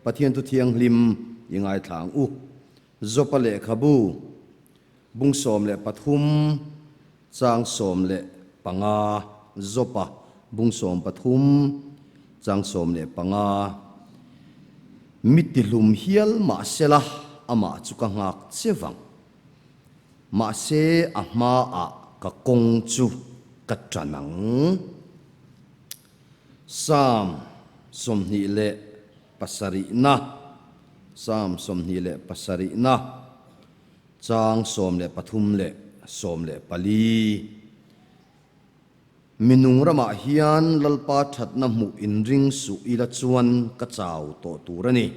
pathian tu thiang lim ingai thang u zopa le khabu bung som le pathum chang som le panga zopa bung som pathum chang som le panga mitilum hial ma sela ama chuka ngak chewang ma se ama a ka kong chu ka tranang sam som ni le pasari na sam som ni le pasari na chang som le pathum le som le pali minung rama hian lalpa thatna mu in ring su ila chuan ka chaw to turani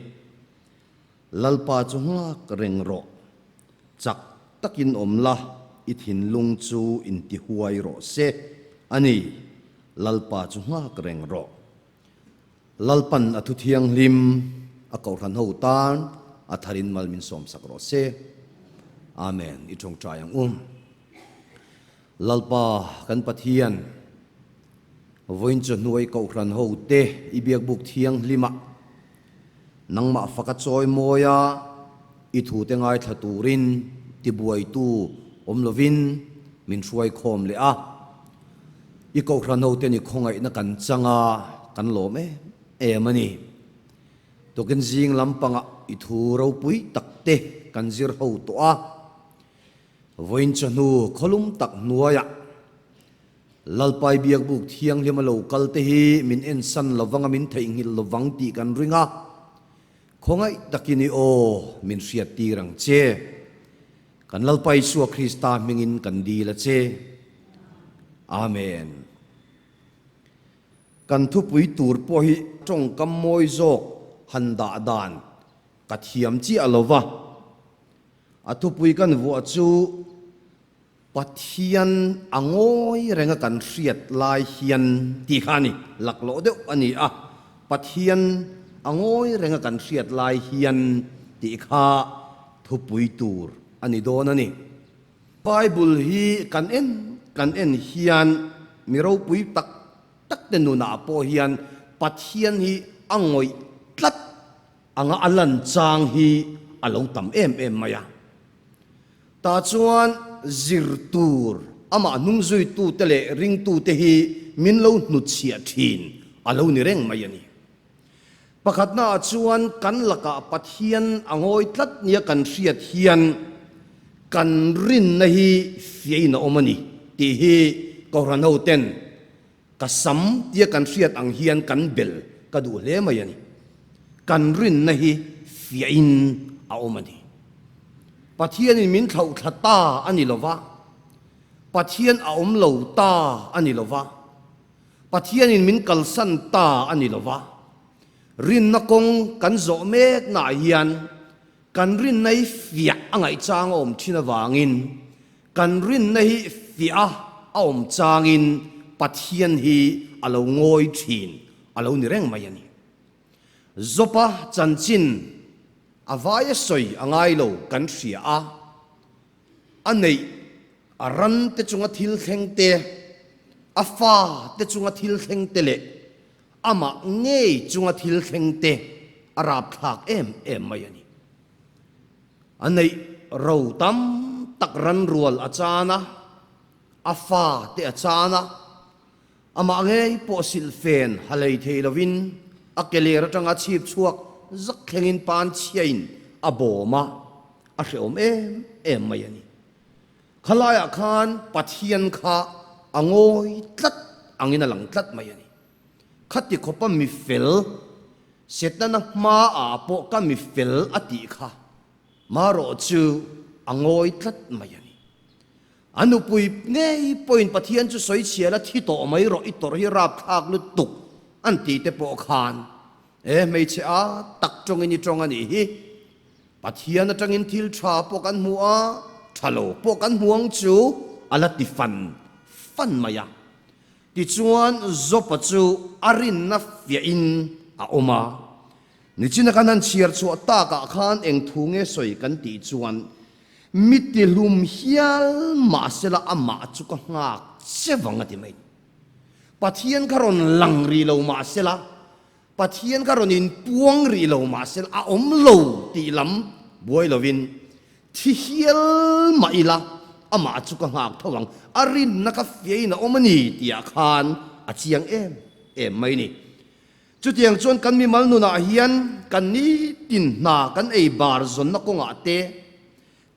lalpa chunga reng ro chak takin omla ithin lung chu in ti huai ro se ani lalpa chunga reng ro lalpan athu thiang lim a kau ran ho tan a tharin mal min som sak ro se amen I thong trayang lalpa kan pathian voin chu nuai kau ran ho te I biak buk thiang lima nangma faka choi moya I thu te ngai thaturin ti buai tu omlovin min suai khom le a I kau ran ho te ni khongai na kan changa kan lo me mani to kan jing lampanga I thu ro pui takte kan zir ho to a voin chu nu kholum tak nuaya lalpai biak buk thiang lima lo kal te hi min en san lawanga min thei ngil lawang ti kan ringa khongai takini o min riat ti rang che kan lalpai suwa Krista mingin kan di la che amen kan thu pui tur po hi tong kam moi zok handa dan ka thiam chi alova athu pui kan vu chu pathian angoi renga kan riat lai hian ti khani laklo de ani a pathian angoi renga kan riat lai hian ti kha thu pui tur ani don ani bible hi kan en hian miro pui tak te nu na po hian pathian hi angoi tlat anga alan chang hi alo tam em maya ta chuan zirtur ama nung zui tu tele ring tu te hi min lo nu chia thin alo ni reng mayani pakhat na chuan kan laka pathian angoi tlat nia kan riat hian kan rin na hi fiaina omani ti hi korano ten kasam tia kan riat ang hian kan bel kadu hle mayani kan rin na hi fiain a omani pathian in min thau thata ani lova pathian a om lo ta ani lova pathian in min kalsan ta ani lova rin na kong kan zo mek na hian kan rin nei fia angai chang om thina wangin kan rin nei fia om changin pathian hi alo ngoi thin alo ni reng mayani zopa chanchin avaya soi angai lo kan ria a anei aran te chunga thil thleng te afa te chunga thil thleng te le ama ngei chunga thil thleng te arap thak em mayani anei ro tam tak ran rual achana afa te achana ama ngei po silfen halei theilovin akelera tanga chip chuak zak thlengin pan chiain aboma a hreom em mayani khalaya khan pathian kha angoi tlat angina lang tlat mayani khati khopa mi fel setna ma a po ka mi fel ati kha maro chu angoi tlat mayani anu pui ngei point pathian chu soi chiala thi to mai ro I tor hi rap thak lu tuk an ti te po khan mei che a tak trong ini trong ani hi pathian atangin thil tha po kan mua thalo po kan huang chu ala ti fan maya ti chuan zopa chu arin na fia in a oma ni china kanan chiar chu ta ka khan eng thunge soi kan ti chuan mitilum hial ma sela ama chu ka ngak sewanga ti mai pathian karon langri lo ma sela pathian ka ronin puang ri lo ma sel a om lo ti lam buai lovin thi hial ma ila ama chu ka ngak thawang arin naka fiai na omani tia khan a chiang em mai ni chu tiang chuan kan mi mal nu na hian kan ni tin na kan ei bar zon na ko nga te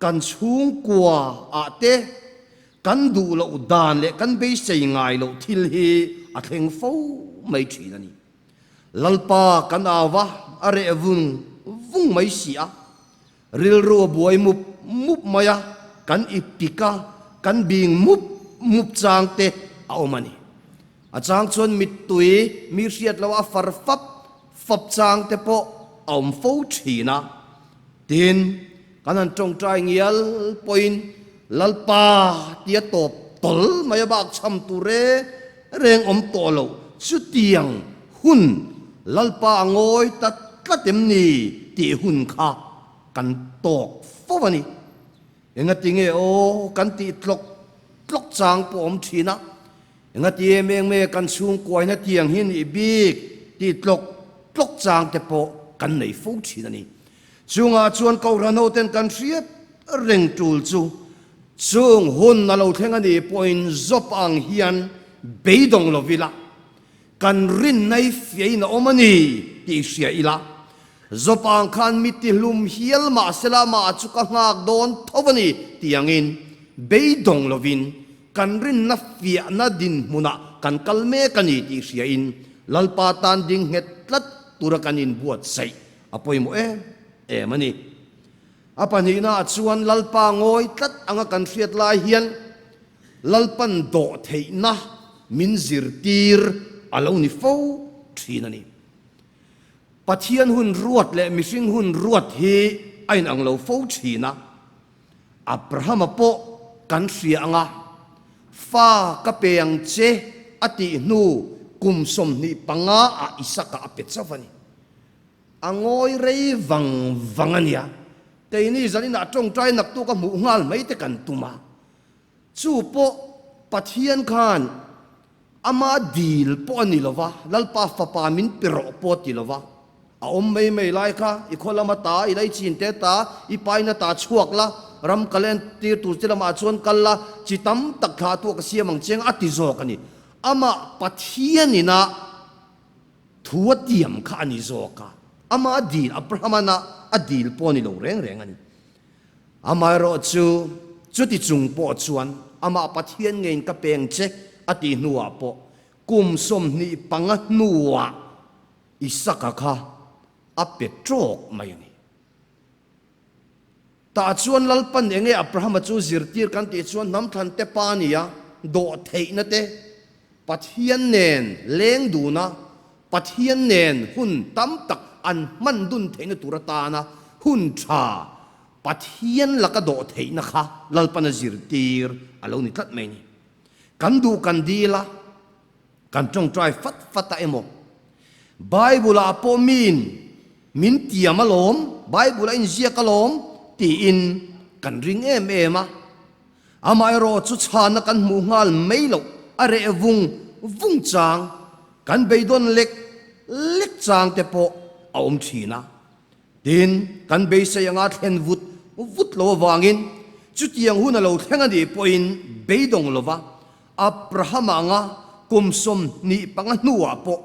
kan chung kwa a te kan du lo dan le kan be sei ngai lo thil hi a thleng fo mai thi na ni lalpa kan awa are vung mai si a ril ro buai mup maya kan ipika kan bing mup chang te a omani a chang chuan mit tui mi riat lo a far fap chang te po om fo thina tin kanan tong trai ngial point lalpa tia top tol maya bak cham tu reng om to lo chu tiang hun lalpa ngoi tat tlatem ni ti hun kha kan tok fo wani enga tinge o kan ti tlok chang po om thina enga ti me kan chung koi na tiang hin i big ti tlok chang te po kan nei fo thina ni chunga chuan ko rano ten kan riat reng tul chu chung hun na lo thenga ni point zop ang hian beidong lovila kan rin nei fiai na omani ti sia ila zop ang khan miti hlum hial ma sela ma chu ka ngak don thowani tiangin beidong lovin kan rin na fia na din muna kan kalme kani ti sia in lalpa tan ding het tlat turakanin buat sai apoi mo mani apani na chuan lalpa ngoi tlat anga kan riat lai hian lalpan do theina min zir tir alo ni fo thina ni pathian hun ruat le mihring hun ruat hi ain ang lo fo thina abraham po kan ria anga fa ka peang che ati nu kum som ni panga a isaka apet safani angoi rei vangania te ni zalina tong trai nak tu ka mu ngal mai te kan tuma chu po pathian khan ama dil po ani lova lalpa fa pa min pero po ti lova a om mai lai kha i kholama ta i lai chin te ta i paina ta chuak la ram kalen tir tu tilama chuan kalla chitam tak tha tu ka siamang cheng ati zo kani ama pathian ina thuat tiam kha ani zo ka ama adil abrahamana adil po ni lo reng ani ama ro chu ti chung po chuan ama pathian ngein ka peng che ati nuwa po kum som ni panga nuwa isaka kha a petrok mai ni ta chuan lalpan enge abraham chu zirtir kan ti chuan nam than te pa nia do theina te pathian nen leng du na pathian nen hun tam tak an man dun theina turatana hun tha pathian laka do theina kha lalpan zirtir alo ni tlat mai ni kan du kan dila kan tong try fat emo bible apo min tiamalom bible in zia kalom ti in kan ring ema amai ro chu chana kan mu ngal meilo are vung chang kan beidon lek chang te po aum thina tin kan be se anga thlen vut lo wangin chu tiang hun lo thenga di point beidong lova abraham anga kumsom ni panga nuwa po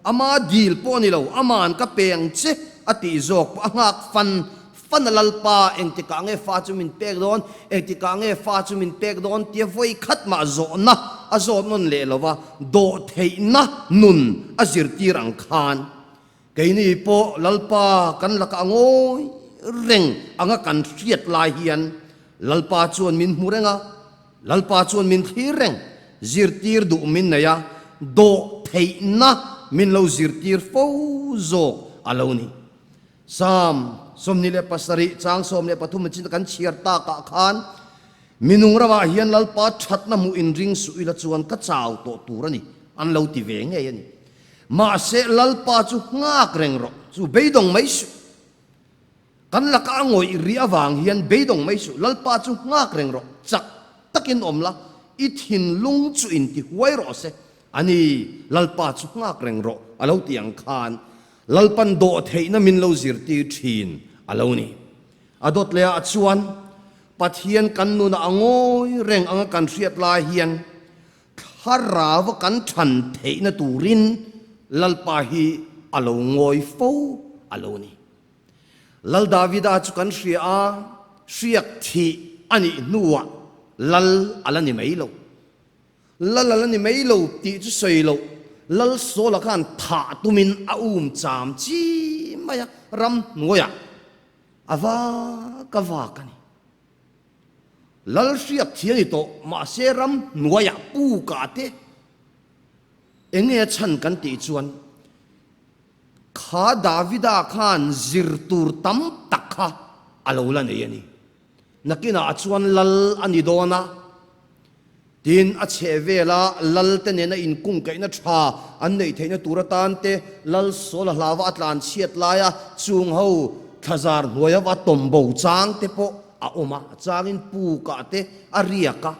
ama dil po ni lo aman ka peng che ati zok angak fan lalpa engtika nge fa chumin pek don engtika nge fa chumin pek don tia voi khat ma zo na azo non le lova do theina nun azir tirang khan keini po lalpa kan laka ngoi reng anga kan riat lai hian lalpa chuan min murenga lalpa chuan min thireng zirtir du min na ya do theina min lo zirtir fo zo aloni sam somni le pasari chang som le pathum chin kan chiar ta ka khan minung rawa hian lalpa thatna mu in ring su ila chuan ka chaw to turani an lo ti ve nge yani ma se lalpa chu ngak reng ro chu beidong mai su kan la ka ngoi ri awang hian beidong mai su lalpa chu ngak reng ro chak takin omla i thin lung chu in ti huai ro se ani lalpa chu ngak reng ro alo tiang khan lalpan do thei na min lo zir ti thin alo ni adot le a chuan pathian kan nu na angoi reng anga kan riat lai hian kharaw kan than thei na turin lalpa hi alo ngoi fo alo ni lal davida chu kan ria riak thi ani nuwa lal alani meilo lal alani meilo ti chu soilo lal so la kan tha tumin a cham chi maya ram ngoya ava kawa kani lal riak thiani to ma se ram ngoya pu ka te enge chan kan ti chuan kha davida khan zirtur tam takha alola ne yani nakina chuan lal ani dona tin a chevela lal te ne na in kung kai na tha an nei theina turatan te lal sol hlawa atlan chiat laya chung ho thazar hnuaya wa tombo chang te po a oma changin pu ka te ariaka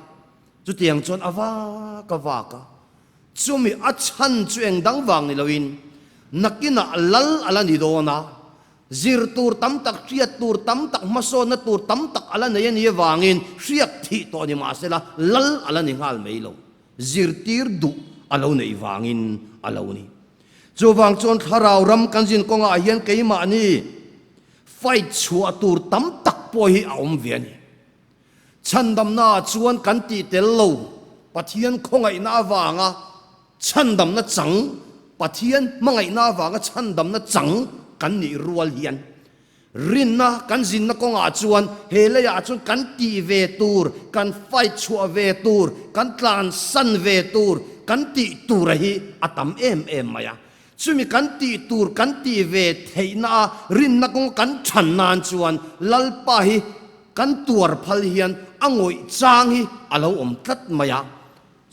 chu tiang chon awa ka wa ka chumi a chan chueng dang wang ni loin nakina lal ala ni dona zir tur tam tak triat tur tam tak maso na tur tam tak ala na yan wangin riak thi to ni masela lal ala ni ngal meilo zir tir du alo na iwangin alo ni chuwang chon tharau ram kanjin konga hian keima ni fight chua tur tam tak po hi aum vian chandam na chuan kan ti tel lo pathian khongai na wanga chandam na chang pathian mangai na wanga chandam na chang kan ni rual hian rin na kan zin na konga chuan hele ya chuan kan ti ve tur kan fight chua ve tur kan tlan san ve tur kan ti tur hi atam em maya chumi kan ti tur kan ti ve theina rin na kong kan than nan chuan lalpa hi kan tur phal hian angoi chang hi alo om tat maya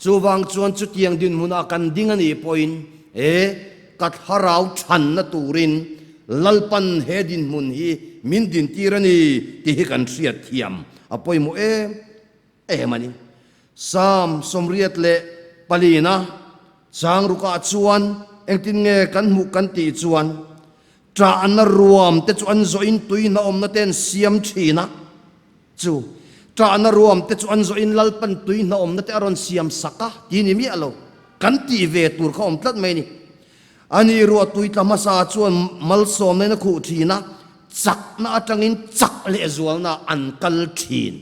chuwang chuan chu tiang din muna kan ding ani point kat harau than na turin lalpan hedin mun hi min din tirani ti hi kan riat thiam apoi mo mani sam somriat le palina chang ruka chuan engtin nge kan mu kan ti chuan tra an ruam te chuan zo in tui na om na ten siam thina chu tra an ruam te chuan zo in lalpan tui na om na te aron siam saka ti ni mi alo kan ti ve tur kha om tlat mai ni ani ruwa tui tamasa chuan malsom na khu thina chak na atangin chak le zual na ankal thin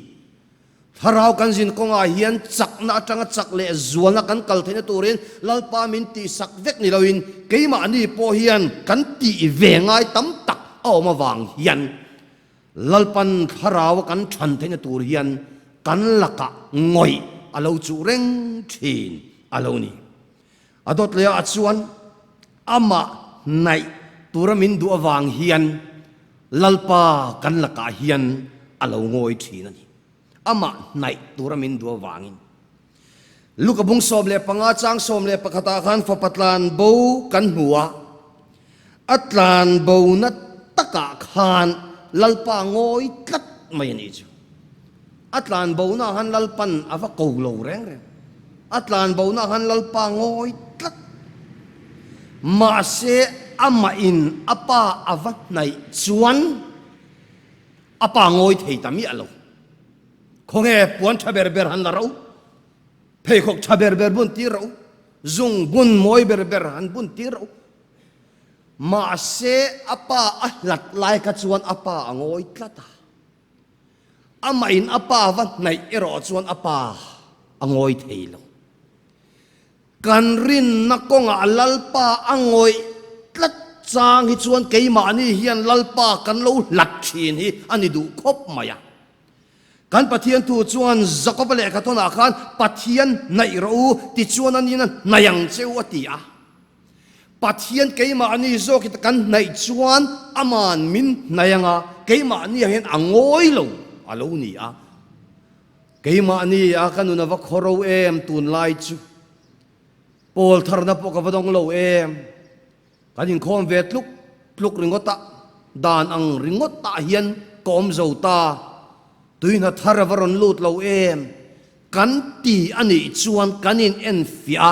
harau kan jin konga hian chak na atanga chak le zual na kan kal thena turin lalpa min ti sak vek ni loin keima ani po hian kan ti ve ngai tam tak awma wang hian lalpan harau kan than thena tur hian kan laka ngoi alo chu reng thin alo ni adot le a chuan ama nai turamin du awang hian lalpa kan laka hian alo ngoi thina ni ama nai turamin du awangin lukabung som le panga chang som le pakata khan fa patlan bo kan huwa atlan bo na taka khan lalpa ngoi tlat mai ni chu atlan bo na han lalpan ava ko lo reng reng atlan bo na han lalpa ngoi tlat ma se ama in apa avat nai chuan apa ngoi thei tami alo khonge puan thaber ber han la ro phei khok thaber ber bun ti ro zung bun moi ber ber han bun ti ro ma se apa ahlat lai ka chuan apa angoi tlata ama in apa avat nai ero chuan apa angoi thei lo kan rin na konga lalpa angoi tlat chang hi chuan keima ani hian lalpa kan lo lat thin hi ani du khop maya kan pathian tu chuan zakop le ka thona khan pathian nai ro ti chuan ani na nayang cheu ati a pathian keima ani zo ki kan nai chuan aman min nayanga keima ani hian angoi lo alo ni a keima ani a kanuna va khoro em tun lai chu Paul thar na po ka vadong lo kanin khom ve tluk ringota dan ang ringota hian kom zota tuina thar varon lut lo kan ti ani chuan kanin en fia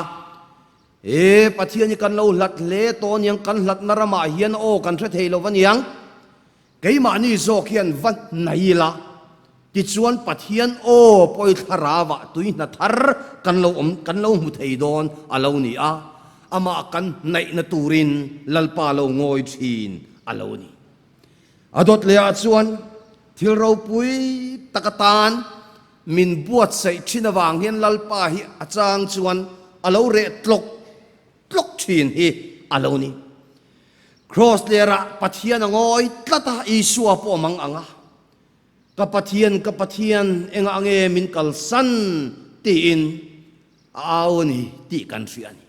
pathian kan lo lat le to niang kan lat narama hian o kan thre thei lo waniang keima ni zo khian van naila ti chuan pathian o poi tharawa tui na thar kan lo mu thei don alo ni a ama kan nai na turin lalpa lo ngoi thin alo ni adot le a chuan thil ro pui takatan min buat sai chinawang hian lalpa hi achang chuan alo re tlok thin hi alo ni cross lera pathian angoi tlata isua po mang anga kapathian enga ange min kalsan ti in auni ti kan riani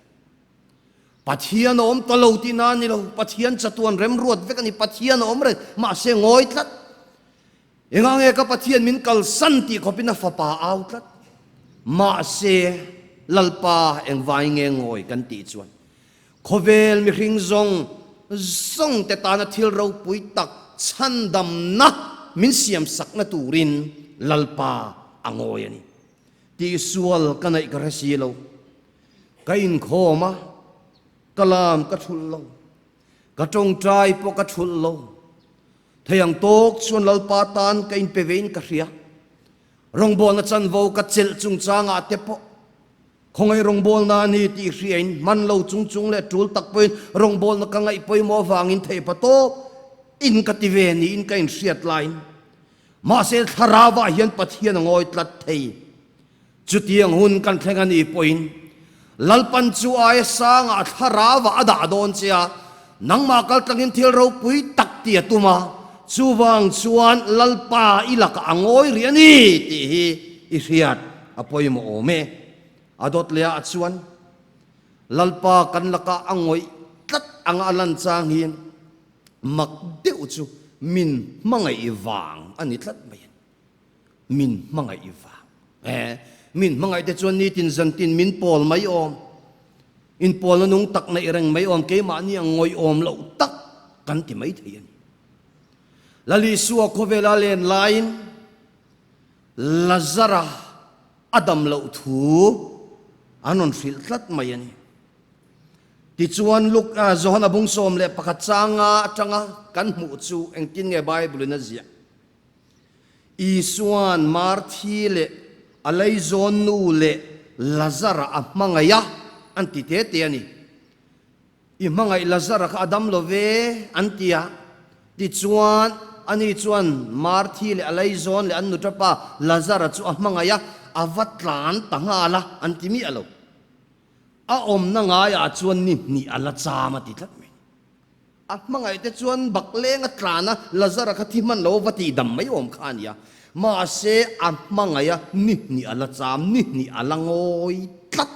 pathian om talo ti na ni lo pathian chatuan rem ruat vek ani pathian om re ma se ngoi tlat enga ange kapathian min kalsan ti kopina fapa out tlat ma se lalpa eng vai nge ngoi kan ti chuan khovel mi hring zong te ta na thil ro pui tak chandam na min siam sak na turin lalpa angoi ani ti sual kanai karasilo kain khoma kalam ka thul lo ka tong trai po ka thul lo thayang tok chuan lalpa tan kain pevein ka ria rong bol na chan vo ka chel chung changa te po khongai rong bol na ni ti hriain man lo chung le tul tak poin rong bol na ka ngai poi mo wangin thei pa to in ka ti ve ni in ka in hriat line ma se tharawa hian pathian ngoi tlat thei chutiang hun kan thlenga ni poin lalpan chu ai sang a tharawa ada don chia nangma kal tlangin thil ro pui tak ti atuma chuwang chuan lalpa ilaka angoi riani ti hi i hriat apoi mo ome adot lea chuan lalpa kan laka angoi tlat anga alan chang hian mak deuh chu min mangai iwang ani tlat mai min mangai iwang min mangai te chuan ni tin zan tin min pol mai om in pol nung tak na ireng mai om ke ma ni angoi om lo tak kan ti mai thei ani lali suwa khovela len line lazara adam lo thu anon fil tlat mai ani ti chuan luk zohan abung som le pakhat changa atanga kan mu chu engtin nge bible na zia isuan marthi le alai zon nu le lazara amangaya anti te te ani i mangai lazara ka adam lo ve antia ti chuan ani chuan marthi le alai zon le annu tapa lazara chu amangaya avatlan tangala antimi alo a om na nga ya chuan ni ala chama ti tlat me a mangai te chuan bakleng atlana lazara khathi man lo wati dam mai om khania ma se a mangaya ni ala cham ni ala ngoi tlat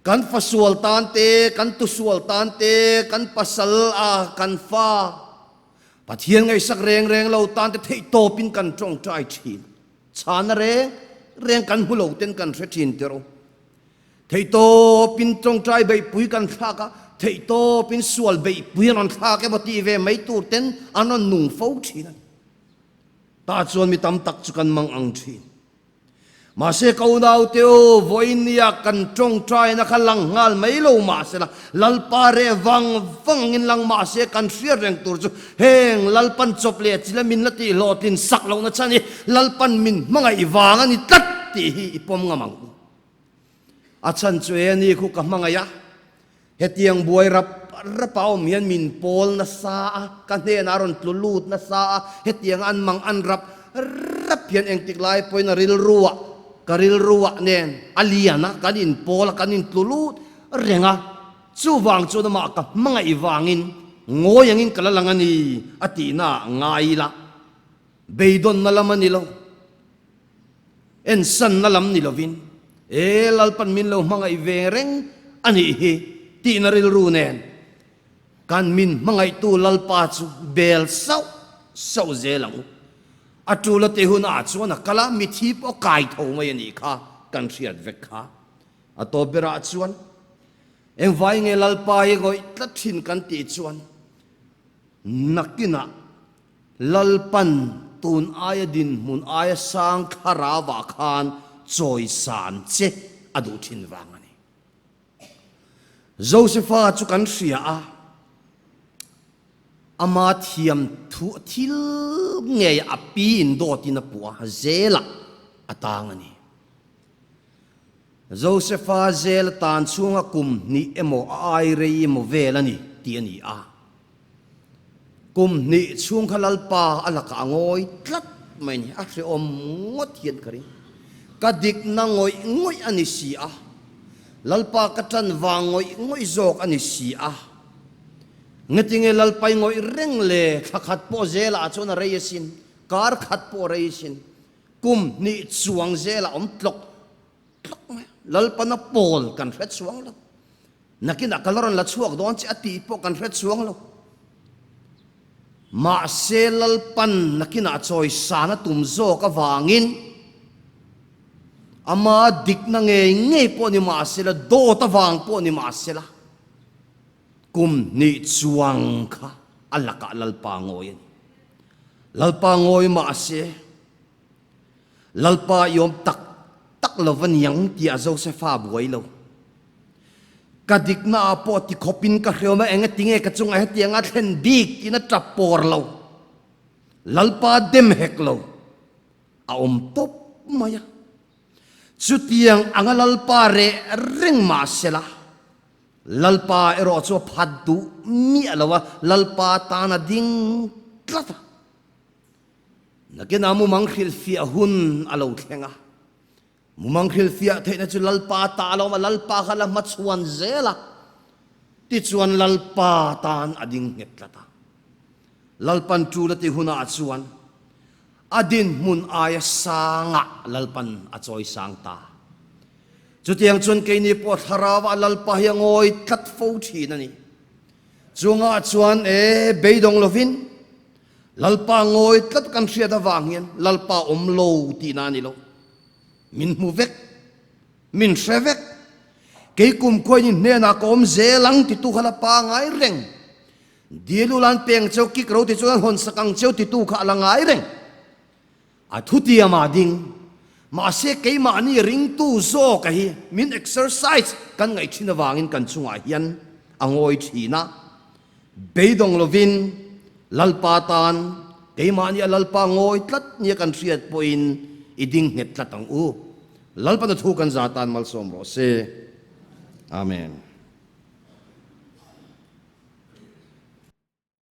kan fasual tante kan tusual tante kan pasal a kan fa pathian ngai sak reng lo tante thei to pin kan tong trai thin chana reng kan hulo ten kan thre thin tero thei to pin tong trai bei pui kan thaka thei to pin sual bei pui non thaka bati ve mai tur ten anon nung fo thin ta chuan mi tam tak chu kan mang ang thin ma se kau nau teo voinia kan tong trai na khalang ngal mai lo ma se la lalpa re wang in lang ma se kan hriar reng tur chu heng lalpan chop le chila min lati lotin sak lo na chani lalpan min mangai wang ani tat ti hi ipom ngamang achan chue ni khu ka mangaya hetiang buai rapao mian min pol na sa kan he naron tlulut na sa hetiang an mang an rap hian eng tiklai poin na ril ruwa karil ruwa nen aliana kanin pol kanin tlulut renga chuwang chu na ma ka mangai wangin ngoyangin kalalangani atina ngaila beidon na lamani lo en san na lam ni lovin lalpan min lo mangai vereng ani hi ti na ril ru nen kan min mangai tu lalpa chu bel sau zelang atula te hun a chuan kala mi thi po kai tho mai ani kha kan hriat vek kha ato bera chuan eng vai nge lalpa ye goi tlathin kan ti chuan nakina lalpan tun aya din mun aya sang kharawa khan choi san che adu thin wang ani Josepha chu kan ria a ama thiam thu thil nge api in do tina puwa zela atangani Josepha zel tan chunga kum ni emo ai rei mo velani ti ani a kum ni chung khalal pa alaka angoi tlat mai ni a se om ngot hian kari kadik na ngoi ani si a lalpa katan wangoi ngoi zok ani si a ngetinge lalpai ngoi reng le khakhat po zela chona reisin kar khat po reisin kum ni chuang zela om tlok lalpa na pol kan ret chuang lo nakina kaloron la chuak don chi ati po kan ret chuang lo ma se lalpan nakina choi sana tum zo ka wangin ama dik na nge po ni ma se la do ta wang po ni ma se la kum ni chuang kha alaka lalpa ngoy ma se lalpa yom tak lovan yang ti a Josepha buai lo kadik na po ti khopin ka hrema enga tinge ka chung a hetianga thlen big ina trapor lo lalpa dem hek lo a top maya chutiang anga lalpa re reng ma sela lalpa ero cho phaddu mi alawa lalpa tana ding tlata nakena mu mangkhil fi hun alo thenga mumangkhil fia theina chu lalpa ta lo ma lalpa khala machuan zela ti chuan lalpa tan ading ngetlata lalpan tu la ti huna chuan adin mun aya sanga lalpan achoi sangta chutiang chun ke ni po tharawa lalpa hiangoi tlat fo thina ni chunga chuan beidong lovin lalpa ngoi tlat kan ria da wanghian lalpa omlo ti na ni lo min mu vek min shrevek ke kum khoi ni ne na kom zelang ti tu khala pa ngai reng dilulan peng chau ki kro ti chuan hon sakang chau ti tu kha la ngai reng a thuti ama ding ma se ke ma ni ring tu zo ka hi min exercise kan ngai thina wangin kan chunga hian angoi thina beidong lovin lalpatan ke ma ni lalpa ngoi tlat ni kan riat poin iding het latang u lalpa na thu kan zatan mal som ro se amen.